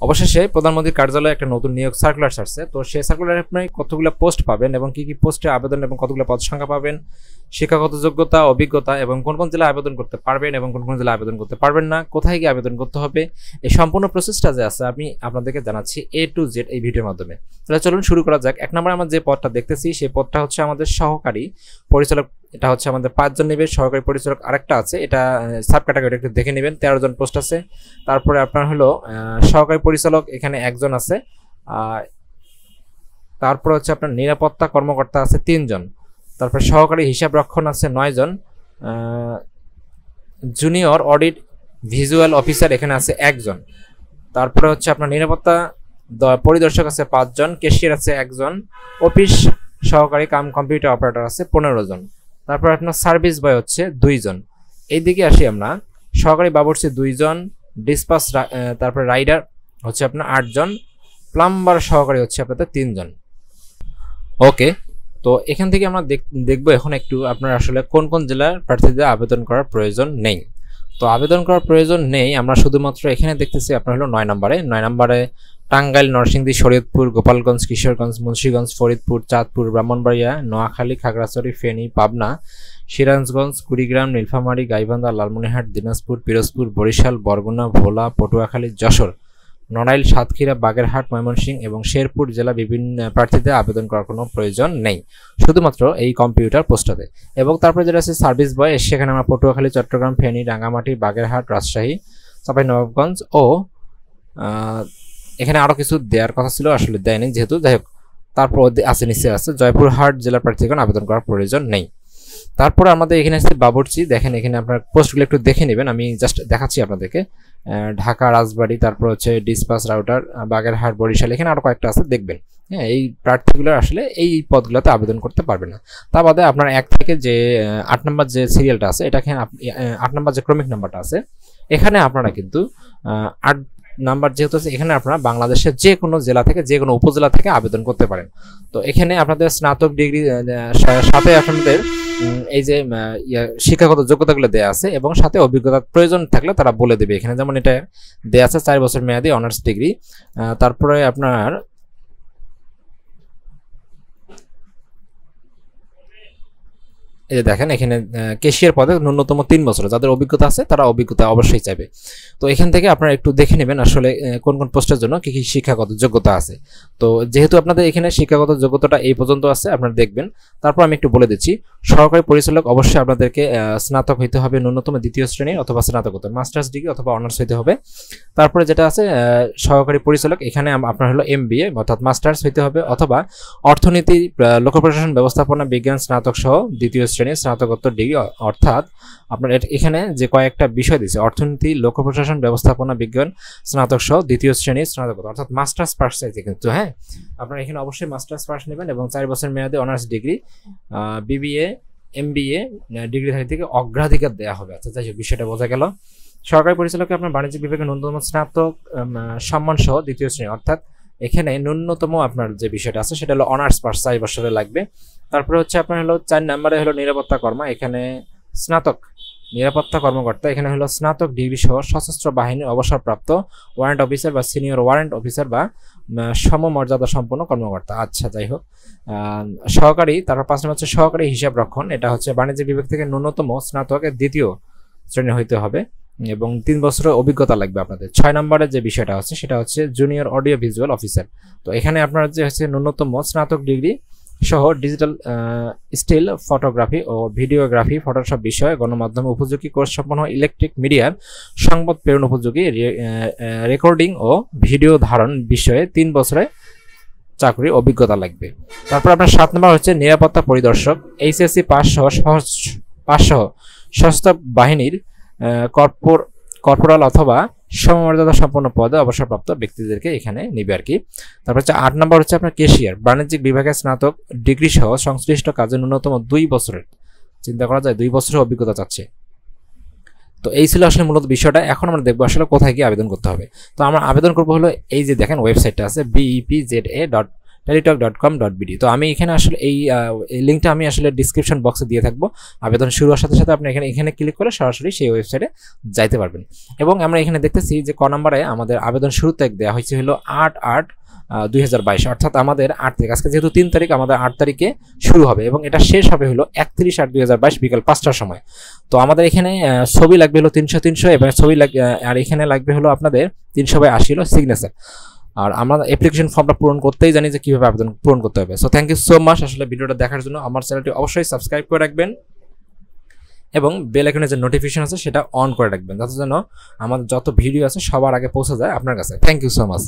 অবশেষে প্রধানমন্ত্রীর কার্যালয়ে একটা নতুন নিয়োগ সার্কুলার ছাড়ছে। তো সেই সার্কুলারে আপনি কতগুলো পোস্ট পাবেন এবং কি পোস্টে আবেদন এবং কতগুলো পদ সংখ্যা পাবেন, শিক্ষাগত যোগ্যতা, অভিজ্ঞতা এবং কোন কোন জেলায় আবেদন করতে পারবেন এবং কোন কোন জেলায় আবেদন করতে পারবেন না, কোথায় গিয়ে আবেদন করতে হবে, এই সম্পূর্ণ প্রসেসটা যে আছে আমি আপনাদেরকে জানাচ্ছি A to Z এই ভিডিওর মাধ্যমে। তাহলে চলুন শুরু করা যাক। এক নম্বরে আমরা যে পদটা দেখতেছি সেই পদটা হচ্ছে আমাদের সহকারী পরিচালক। এটা হচ্ছে আমাদের 5 জন নেবে। সহকারী পরিচালক আরেকটা আছে, এটা সাব ক্যাটাগরি, একটু দেখে নেবেন, 13 জন পোস্ট আছে। তারপরে আপনার হলো সহকারী পরিচালক, এখানে একজন আছে। তারপরে হচ্ছে আপনার নিরাপত্তা কর্মকর্তা আছে 3 জন। তারপরে সহকারী হিসাব রক্ষণ আছে 9 জন। জুনিয়র অডিট ভিজুয়াল অফিসার এখানে আছে 1 জন। তারপরে হচ্ছে আপনার নিরাপত্তা পরিদর্শক আছে 5 জন। ক্যাশিয়ার আছে 1 জন। অফিস সহকারী কাম কম্পিউটার অপারেটর আছে 15 জন। তারপর আপনার সার্ভিস বয় হচ্ছে 2 জন। এইদিকে আসি আমরা, সহকারী বাবুর্চি 2 জন। ডিসপাস তারপরে রাইডার হচ্ছে আপনার 8 জন। প্লাম্বার সহকারী হচ্ছে আপনাদের 3 জন। ওকে, তো এখান থেকে আমরা দেখবো এখন একটু আপনার আসলে কোন কোন জেলার প্রার্থীদের আবেদন করার প্রয়োজন নেই। তো আবেদন করার প্রয়োজন নেই আমরা শুধুমাত্র এখানে দেখতেছি আপনার হলো 9 নম্বরে টাঙ্গাইল, নরসিংদী, শরীয়তপুর, গোপালগঞ্জ, কিশোরগঞ্জ, মুন্সিগঞ্জ, ফরিদপুর, চাঁদপুর, ব্রাহ্মণবাড়িয়া, নোয়াখালী, খাগড়াছড়ি, ফেনী, পাবনা, সিরাজগঞ্জ, কুড়িগ্রাম, নীলফামারী, গাইবান্ধা, লালমনিরহাট, দিনাজপুর, পিরোজপুর, বরিশাল, বরগুনা, ভোলা, পটুয়াখালী, যশোর, নড়াইল, সাতক্ষীরা, বাগেরহাট, ময়মনসিংহ এবং শেরপুর জেলা বিভিন্ন প্রার্থীদের আবেদন করার কোনো প্রয়োজন নেই, শুধুমাত্র এই কম্পিউটার পোস্টটাতে। এবং তারপরে যেটা আছে সার্ভিস বয়, সেখানে আমরা পটুয়াখালী, চট্টগ্রাম, ফেনী, রাঙ্গামাটি, বাগেরহাট, রাজশাহী, চাঁপাইনবাবগঞ্জ ও এখানে আরও কিছু দেওয়ার কথা ছিল, আসলে দেয়নি যেহেতু, যাই হোক। তারপর আছে নিচে আছে জয়পুরহাট জেলার প্রার্থীগণ আবেদন করার প্রয়োজন নেই। তারপরে আমাদের এখানে আছে বাবুর্চি, দেখেন এখানে আপনার পোস্টগুলো একটু দেখে নেবেন, আমি জাস্ট দেখাচ্ছি আপনাদেরকে। ঢাকা, রাজবাড়ী, তারপর হচ্ছে ডিসপাস রাউটার, বাগেরহাট, বরিশাল, এখানে আরও কয়েকটা আছে, দেখবেন। হ্যাঁ, এই প্রার্থীগুলো আসলে এই পদগুলোতে আবেদন করতে পারবে না। তা বাদে আপনার 1 থেকে যে 8 নম্বর যে সিরিয়ালটা আছে, এটা এখানে 8 নম্বর যে ক্রমিক নাম্বারটা আছে, এখানে আপনারা কিন্তু 8 নাম্বার যেহেতু আছে, এখানে আপনারা বাংলাদেশের যে কোনো জেলা থেকে, যে কোনো উপজেলা থেকে আবেদন করতে পারেন। তো এখানে আপনাদের স্নাতক ডিগ্রি সাথে আপনাদের এই যে শিক্ষাগত যোগ্যতাগুলো দেওয়া আছে এবং সাথে অভিজ্ঞতার প্রয়োজন থাকলে তারা বলে দেবে এখানে। যেমন এটা দেওয়া আছে 4 বছর মেয়াদী অনার্স ডিগ্রি। তারপরে আপনার এই যে দেখেন এখানে ক্যাশিয়ার পদে ন্যূনতম 3 বছর, যাদের অভিজ্ঞতা আছে তারা অভিজ্ঞতা অবশ্যই চাইবে। তো এখান থেকে আপনারা একটু দেখে নেবেন আসলে কোন কোন পোস্টের জন্য কি কি শিক্ষাগত যোগ্যতা আছে। তো যেহেতু আপনাদের এখানে শিক্ষাগত যোগ্যতাটা এই পর্যন্ত আছে, আপনারা দেখবেন। তারপর আমি একটু বলে দিচ্ছি, সহকারী পরিচালক অবশ্যই আপনাদেরকে স্নাতক হইতে হবে, ন্যূনতম 2য় শ্রেণীর অথবা স্নাতকোত্তর মাস্টার্স ডিগ্রি অথবা অনার্স হইতে হবে। তারপরে যেটা আছে সহকারী পরিচালক, এখানে আপনার হলো MBA অর্থাৎ মাস্টার্স হইতে হবে, অথবা অর্থনীতি, লোক প্রশাসন, ব্যবস্থাপনা বিজ্ঞান স্নাতক সহ 2য় শ্রেণীর স্নাতকোত্তর ডিগ্রি। অর্থাৎ আপনার এখানে যে কয়েকটা বিষয় দিয়েছে, অর্থনীতি, লোক প্রশাসন, ব্যবস্থাপনা বিজ্ঞান স্নাতক সহ 2য় শ্রেণীর স্নাতকোত্তর, অর্থাৎ মাস্টার্স পাস চাইছে কিন্তু। হ্যাঁ, আপনারা এখানে অবশ্যই মাস্টার্স পাস নেবেন এবং 4 বছর মেয়াদে অনার্স ডিগ্রি, BBA, MBA ডিগ্রিধারী থেকে অগ্রাধিকার দেওয়া হবে। আচ্ছা, যাই হোক, বিষয়টা বোঝা গেল। সরকারি পরিচালকে আপনার বাণিজ্যিক বিভাগে ন্যূনতম স্নাতক সম্মান সহ 2য় শ্রেণী, অর্থাৎ এখানে ন্যূনতম আপনার যে বিষয়টা আছে সেটা হলো অনার্স পাস 4 বছরে লাগবে। তারপরে হচ্ছে আপনার হলো 4 নম্বরে হলো নিরাপত্তা কর্মা, এখানে স্নাতক নিরাপত্তা কর্মকর্তা, এখানে হলো স্নাতক ডিগ্রি সহ সশস্ত্র বাহিনীর অবসরপ্রাপ্ত ওয়ারেন্ট অফিসার বা সিনিয়র ওয়ারেন্ট অফিসার বা সমমর্যাদা সম্পন্ন কর্মকর্তা। আচ্ছা, যাই হোক, সহকারী। তারপর 5 নম্বর হচ্ছে সহকারী হিসাব রক্ষণ, এটা হচ্ছে বাণিজ্যিক বিভাগ থেকে ন্যূনতম স্নাতকের 2য় শ্রেণী হইতে হবে এবং 3 বছরের অভিজ্ঞতা লাগবে আপনাদের। 6 নম্বরের যে বিষয়টা হচ্ছে সেটা হচ্ছে জুনিয়র অডিও ভিজুয়াল অফিসার। তো এখানে আপনার যে হচ্ছে ন্যূনতম স্নাতক ডিগ্রি সহ ডিজিটাল স্টিল ফটোগ্রাফি ও ভিডিওগ্রাফি, ফটোশপ বিষয়ে গণমাধ্যমে উপযোগী কোর্স সম্পন্ন, ইলেকট্রিক মিডিয়ার সংবাদ প্রেরণ উপযোগী, রেকর্ডিং ও ভিডিও ধারণ বিষয়ে 3 বছরের চাকরির অভিজ্ঞতা লাগবে। তারপর আপনার 7 নম্বর হচ্ছে নিরাপত্তা পরিদর্শক, HSC পাস সহ সশস্ত্র বাহিনীর কর্পোরাল অথবা সমমর্যাদা সম্পন্ন পদে অবসরপ্রাপ্ত ব্যক্তিদেরকে এখানে নিবে আর কি। তারপর হচ্ছে 8 নম্বর হচ্ছে আপনার ক্যাশিয়ার, বাণিজ্যিক বিভাগের স্নাতক ডিগ্রি সহ সংশ্লিষ্ট কাজে ন্যূনতম 2 বছরের, চিন্তা করা যায় 2 বছরের অভিজ্ঞতা চাচ্ছে। তো এই ছিল আসলে মূলত বিষয়টা। এখন আমরা দেখবো আসলে কোথায় গিয়ে আবেদন করতে হবে। তো আমরা আবেদন করবো হলো এই যে দেখেন ওয়েবসাইটটা আছে BEPZA teletalk.com.bd। তো আমি এখানে আসলে এই লিঙ্কটা আমি আসলে ডিসক্রিপশন বক্সে দিয়ে থাকবো। আবেদন শুরু হওয়ার সাথে সাথে আপনি এখানে ক্লিক করে সরাসরি সেই ওয়েবসাইটে যাইতে পারবেন। এবং আমরা এখানে দেখতেছি যে ক নম্বরে আমাদের আবেদন শুরু তারিখ দেওয়া হয়েছে হলো 8/8/2022, অর্থাৎ আমাদের 8 তারিখ, আজকে যেহেতু 3 তারিখ, আমাদের 8 তারিখে শুরু হবে এবং এটা শেষ হবে হলো 31/8/2022 বিকাল 5টার সময়। তো আমাদের এখানে ছবি লাগবে হলো 300 এবং ছবি আর এখানে লাগবে হলো আপনাদের 300/80 হলো সিগনেচার। আর আমরা অ্যাপ্লিকেশন ফর্মটা পূরণ করতেই জানি যে কীভাবে আবেদন পূরণ করতে হবে। So thank you so much আসলে ভিডিওটা দেখার জন্য। আমার চ্যানেলটি অবশ্যই সাবস্ক্রাইব করে রাখবেন এবং বেল আইকনের যে নোটিফিকেশন আছে সেটা অন করে রাখবেন, যাতে যেন আমাদের যত ভিডিও আছে সবার আগে পৌঁছে যায় আপনার কাছে। Thank you so much.